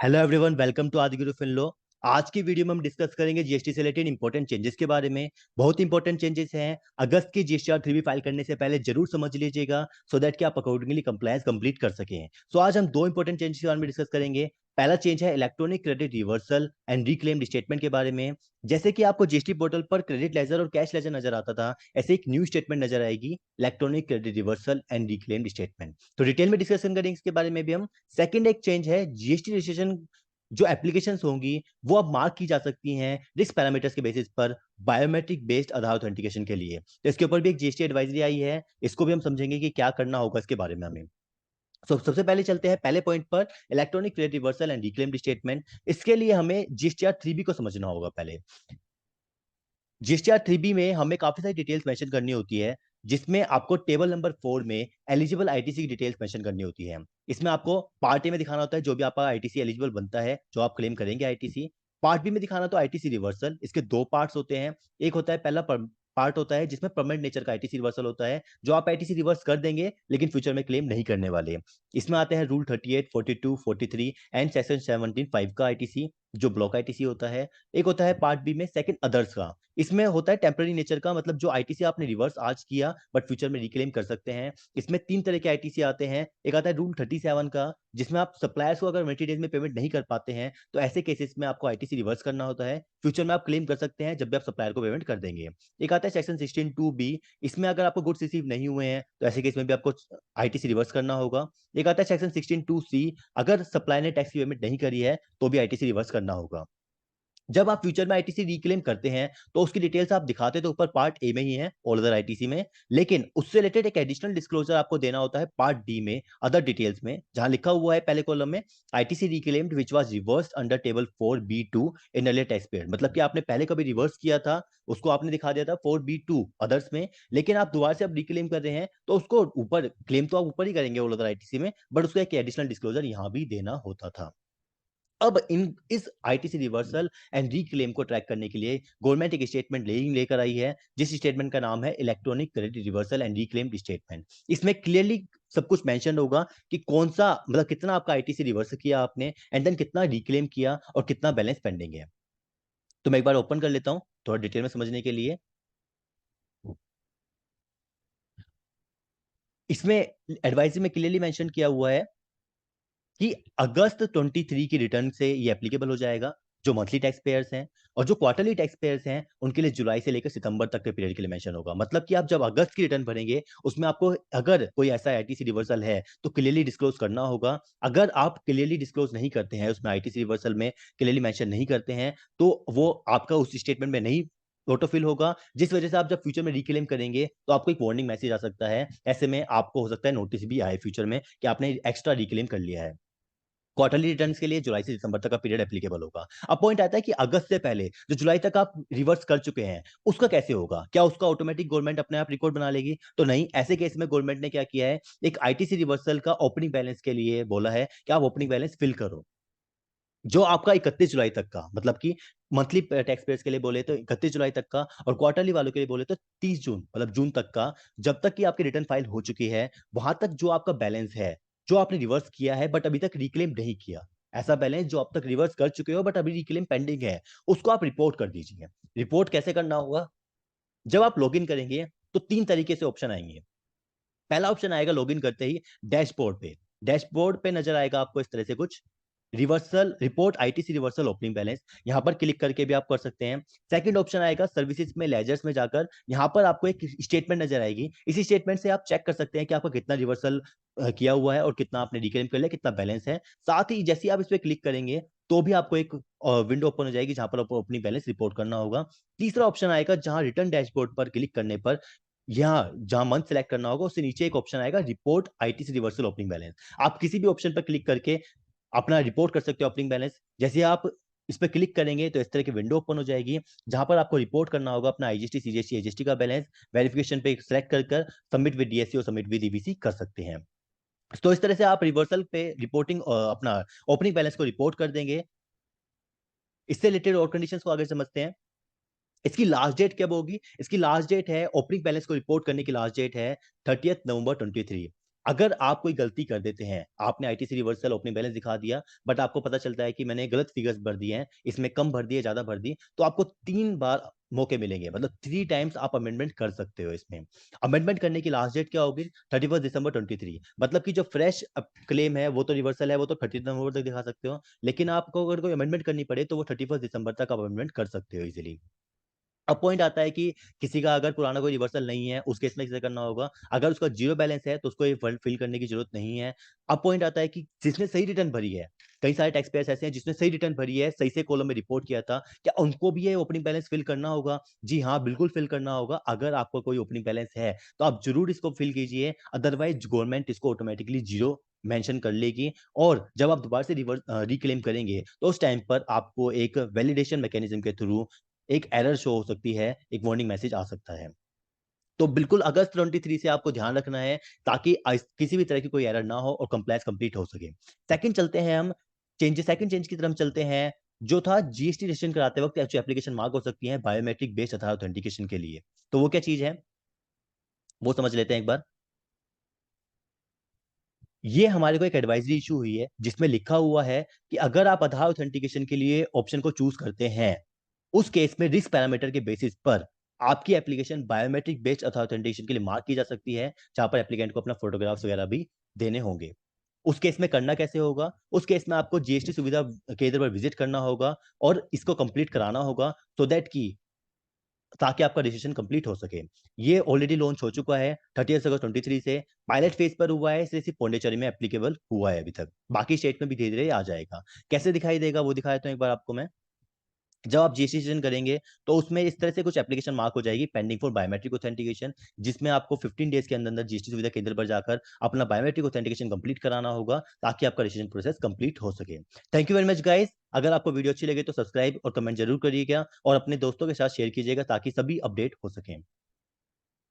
Hello everyone, welcome to आदिगुरु फिनलो। आज की video में हम डिस्कस करेंगे जीएसटी से रिलेटेड इंपॉर्टेंट चेंजेस के बारे में। बहुत इंपॉर्टेंट चेंजेस हैं। अगस्त की जीएसटीआर 3 फाइल करने से पहले जरूर समझ लीजिएगा, सो दैट कि आप अकॉर्डिंगली कंप्लायंस कंप्लीट कर सकें। सो आज हम दो इंपॉर्टेंट चेंजेस के बारे में डिस्कस करेंगे। पहला चेंज है electronic credit reversal and reclaimed statement के बारे में। जैसे कि आपको जीएसटी पोर्टल पर क्रेडिट लेजर और कैश लेजर नजर आता था, ऐसे एक न्यू स्टेटमेंट नजर आएगी, electronic credit reversal and reclaimed statement. तो डिटेल में डिस्कशन करेंगे इसके बारे में भी हम। सेकंड एक चेंज है, जीएसटी रजिस्ट्रेशन जो एप्लीकेशंस होंगी वो अब मार्क की जा सकती हैं रिस्क पैरामीटर्स के बेसिस पर बायोमेट्रिक बेस्ड आधार ऑथेंटिकेशन के लिए। तो इसके ऊपर भी एक जीएसटी एडवाइजरी आई है, इसको भी हम समझेंगे कि क्या करना होगा इसके बारे में हमें। सबसे पहले चलते हैं पहले पॉइंट पर, electronic credit reversal and reclaimed statement. इसके लिए हमें जीएसटीआर 3B को समझना होगा पहले। जीएसटीआर 3B में हमें काफी सारी डिटेल्स मेंशन करनी होती है, जिसमें आपको टेबल नंबर 4 में एलिजिबल आईटीसी की डिटेल्स मेंशन करनी होती है। इसमें आपको पार्ट ए में दिखाना होता है जो भी आपका आईटीसी एलिजिबल बनता है, जो आप क्लेम करेंगे आईटीसी। पार्ट बी में दिखाना तो आईटीसी रिवर्सल। इसके दो पार्ट्स होते हैं। एक होता है पहला पार्ट होता है जिसमें परमानेंट नेचर का आईटीसी रिवर्सल होता है, जो आप आईटीसी रिवर्स कर देंगे लेकिन फ्यूचर में क्लेम नहीं करने वाले। इसमें आते हैं रूल 38, 42, 43 एंड सेक्शन 17(5) का आईटीसी, जो ब्लॉक आईटीसी होता है। एक होता है पार्ट बी में सेकंड अदर्स का। इसमें होता है टेम्पररी नेचर का, मतलब जो आईटीसी आपने रिवर्स आज किया बट फ्यूचर में रिक्लेम कर सकते हैं। इसमें तीन तरह के आईटीसी आते हैं। एक आता है रूल 37 का, जिसमें आप सप्लायर्स को अगर मल्टी डेज में पेमेंट नहीं कर पाते हैं तो ऐसे केसेस में आपको आईटीसी रिवर्स करना होता है। फ्यूचर में आप क्लेम कर सकते हैं जब भी आप सप्लायर को पेमेंट कर देंगे। एक आता है सेक्शन 16(2)(b)। इसमें अगर आपको गुड्स रिसीव नहीं हुए हैं तो ऐसे केस में भी आपको आईटीसी रिवर्स करना होगा। एक आता है सेक्शन 16(2)(c)। अगर सप्लायर ने टैक्स की पेमेंट नहीं करी है तो भी आईटीसी रिवर्स करना होगा। जब आप फ्यूचर में आईटीसी रिक्लेम करते हैं तो उसकी डिटेल्स आप दिखाते तो ऊपर पार्ट ए में ही है, ऑल अदर आईटीसी में, लेकिन उससे रिलेटेड एक एडिशनल डिस्क्लोजर आपको देना होता है पार्ट डी में, अदर डिटेल्स में, जहां लिखा हुआ है पहले कॉलम में, ITC reclaimed which was reversed under table 4B2 in earlier tax period. मतलब कि आपने पहले कभी रिवर्स किया था, उसको आपने दिखा दिया था 4B2 अदर्स में, लेकिन आप दोबारा से अब रिक्लेम कर रहे हैं तो उसको ऊपर क्लेम तो आप ऊपर ही करेंगे ऑल अदर आईटीसी में, बट उसका एक एडिशनल डिस्क्लोजर यहां भी देना होता था। अब इन इस आईटीसी रिवर्सल एंड रीक्लेम को ट्रैक करने के लिए गवर्नमेंट एक स्टेटमेंट लेकर आई है, जिस स्टेटमेंट का नाम है electronic credit reversal and reclaim statement. इसमें क्लियरली सब कुछ मेंशन होगा कि कौन सा, मतलब कितना आपका आईटीसी रिवर्स किया आपने, एंड देन कितना रिक्लेम किया और कितना बैलेंस पेंडिंग है। तो मैं एक बार ओपन कर लेता हूं थोड़ा डिटेल में समझने के लिए। इसमें एडवाइजरी में क्लियरली मेंशन किया हुआ है कि अगस्त 23 की रिटर्न से ये एप्लीकेबल हो जाएगा, जो मंथली टैक्स पेयर्स हैं। और जो क्वार्टरली टैक्स पेयर्स हैं उनके लिए जुलाई से लेकर सितंबर तक के पीरियड के लिए मेंशन होगा। मतलब कि आप जब अगस्त की रिटर्न भरेंगे उसमें आपको अगर कोई ऐसा आईटीसी रिवर्सल है तो क्लियरली डिस्क्लोज करना होगा। अगर आप क्लियरली डिस्क्लोज नहीं करते हैं, उसमें आईटीसी रिवर्सल में क्लियरली मेंशन नहीं करते हैं, तो वो आपका उस स्टेटमेंट में नहीं ऑटोफिल होगा, जिस वजह से आप जब फ्यूचर में रिक्लेम करेंगे तो आपको एक वार्निंग मैसेज आ सकता है। ऐसे में आपको हो सकता है नोटिस भी आए फ्यूचर में कि आपने एक्स्ट्रा रिक्लेम कर लिया है। क्वार्टरली रिटर्न्स के लिए जुलाई से दिसंबर तक का पीरियड एप्लीकेबल होगा। अब पॉइंट आता है कि अगस्त से पहले जो जुलाई तक आप रिवर्स कर चुके हैं उसका कैसे होगा? क्या उसका ऑटोमेटिक गवर्नमेंट अपने आप रिकॉर्ड बना लेगी? तो नहीं। ऐसे केस में गवर्नमेंट ने क्या किया है, एक आईटीसी रिवर्सल का ओपनिंग बैलेंस के लिए बोला है कि आप ओपनिंग बैलेंस फिल करो, जो आपका 31 जुलाई तक का, मतलब कि मंथली टैक्स पेयर्स के लिए बोले तो 31 जुलाई तक का, और क्वार्टरली वालों के लिए बोले तो 30 जून, मतलब जून तक का, जब तक कि आपकी रिटर्न फाइल हो चुकी है वहां तक जो आपका बैलेंस है, जो आपने रिवर्स किया है बट अभी तक रिक्लेम नहीं किया, ऐसा बैलेंस जो आप तक रिवर्स कर चुके हो बट अभी रिक्लेम पेंडिंग है, उसको आप रिपोर्ट कर दीजिए। रिपोर्ट कैसे करना होगा? जब आप लॉगिन करेंगे तो तीन तरीके से ऑप्शन आएंगे। पहला ऑप्शन आएगा लॉगिन करते ही डैशबोर्ड पे। डैशबोर्ड पे नजर आएगा आपको इस तरह से कुछ, reversal report ITC reversal opening balance, यहां पर क्लिक करके भी आप कर सकते हैं। सेकंड ऑप्शन आएगा सर्विसेज में लेजर्स में जाकर, यहां पर आपको एक स्टेटमेंट नजर आएगी। इसी स्टेटमेंट से आप चेक कर सकते हैं कि आपका कितना रिवर्सल किया हुआ है और कितना आपने रिक्लेम कर लिया, कितना बैलेंस है। साथ ही जैसे आप इस पर क्लिक करेंगे तो भी आपको एक विंडो ओपन हो जाएगी जहां पर आपको ओपनिंग बैलेंस रिपोर्ट करना होगा। तीसरा ऑप्शन आएगा जहां रिटर्न डैशबोर्ड पर क्लिक करने पर, यहाँ जहां मंथ सेलेक्ट करना होगा उससे नीचे एक ऑप्शन आएगा report ITC reversal opening balance. आप किसी भी ऑप्शन पर क्लिक करके अपना रिपोर्ट कर सकते हो ओपनिंग बैलेंस। जैसे आप इस पर क्लिक करेंगे तो इस तरह की विंडो ओपन हो जाएगी जहां पर आपको रिपोर्ट करना होगा अपना आईजीएसटी सीजीएसटी एजीएसटी का बैलेंस। वेरिफिकेशन पे सिलेक्ट कर सबमिट विद डीएससी और सबमिट विद ईबीसी कर सकते हैं। तो इस तरह से आप रिवर्सल पे रिपोर्टिंग अपना ओपनिंग बैलेंस को रिपोर्ट कर देंगे। इससे रिलेटेड और कंडीशंस को आगे समझते हैं। इसकी लास्ट डेट कब होगी? इसकी लास्ट डेट है, ओपनिंग बैलेंस को रिपोर्ट करने की लास्ट डेट है 30 नवंबर 23। अगर आप कोई गलती कर देते हैं, आपने आईटीसी रिवर्सल ओपनिंग बैलेंस दिखा दिया, बट आपको पता चलता है कि मैंने गलत फिगर्स भर दिए हैं, इसमें कम भर दिए, ज्यादा भर दी, तो आपको 3 बार मौके मिलेंगे, मतलब 3 टाइम्स आप अमेंडमेंट कर सकते हो इसमें। अमेंडमेंट करने की लास्ट डेट क्या होगी? 31 दिसंबर 2023। मतलब कि जो फ्रेश क्लेम है वो तो रिवर्सल है, वो तो 30 नवंबर तक दिखा सकते हो, लेकिन आपको अगर कोई अमेंडमेंट करनी पड़े तो वो 31 दिसंबर तक आप अमेंडमेंट कर सकते हो इजिली। अब पॉइंट आता है कि किसी का अगर पुराना कोई रिवर्सल नहीं है, उस केस में कैसे करना होगा? अगर उसका जीरो बैलेंस है तो उसको ये फिल करने की जरूरत नहीं है। अब पॉइंट आता है कि जिसने सही रिटर्न भरी है, कई सारे टैक्स पेयर्स ऐसे हैं जिसने सही रिटर्न भरी है, सही से कॉलम में रिपोर्ट किया था, क्या उनको भी ये ओपनिंग बैलेंस फिल करना होगा? जी हाँ, बिल्कुल फिल करना होगा। अगर आपको कोई ओपनिंग बैलेंस है तो आप जरूर इसको फिल कीजिए, अदरवाइज गवर्नमेंट इसको ऑटोमेटिकली जीरो मेंशन कर लेगी। और जब आप दोबारा से रिवर्स रिक्लेम करेंगे तो उस टाइम पर आपको एक वैलिडेशन मैकेनिज्म के थ्रू एक एरर शो हो सकती है, एक वार्निंग मैसेज आ सकता है। तो बिल्कुल अगस्त 23 से आपको ध्यान रखना है, ताकि किसी भी तरह की कोई एरर ना हो और कंप्लायंस कंप्लीट हो सके। सेकंड चलते हैं हम सेकंड चेंज की तरफ चलते हैं, जो था जीएसटी रजिस्ट्रेशन कराते वक्त जो एप्लीकेशन मार्क हो सकती है बायोमेट्रिक बेस्ड आधार ऑथेंटिकेशन के लिए। तो वो क्या चीज है, वो समझ लेते हैं एक बार। ये हमारे को एक एडवाइजरी इशू हुई है जिसमें लिखा हुआ है कि अगर आप आधार ऑथेंटिकेशन के लिए ऑप्शन को चूज करते हैं, उस केस में रिस्क पैरामीटर के बेसिस पर आपकी एप्लीकेशन बायोमेट्रिक बेस्ड ऑथेंटिकेशन के लिए मार्क की जा सकती है, जहां पर एप्लीकेंट को अपना फोटोग्राफ्स वगैरह भी देने होंगे। उस केस में करना कैसे होगा? उस केस में आपको जीएसटी सुविधा केंद्र पर विजिट करना होगा और इसको कंप्लीट कराना होगा, सो दैट कि ताकि आपका रजिस्ट्रेशन कंप्लीट हो सके। ये ऑलरेडी लॉन्च हो चुका है 30 अगस्त 2023 से। पायलट फेज पर हुआ है, सिर्फ पौंडीचेरी में एप्लीकेबल हुआ है अभी तक, बाकी स्टेट में भी धीरे धीरे आ जाएगा। कैसे दिखाई देगा वो दिखाया तो एक बार आपको मैं। जब आप जीएसटी रजिस्ट्रेशन करेंगे तो उसमें इस तरह से कुछ एप्लीकेशन मार्क हो जाएगी, पेंडिंग फॉर बायोमेट्रिक ऑथेंटिकेशन, जिसमें आपको 15 डेज के अंदर अंदर जीएसटी सुविधा केंद्र पर जाकर अपना बायोमेट्रिक ऑथेंटिकेशन कंप्लीट कराना होगा, ताकि आपका रजिस्ट्रेशन प्रोसेस कंप्लीट हो सके। Thank you very much guys. अगर आपको वीडियो अच्छी लगे तो सब्सक्राइब और कमेंट जरूर करिएगा और अपने दोस्तों के साथ शेयर कीजिएगा ताकि सभी अपडेट हो सकें।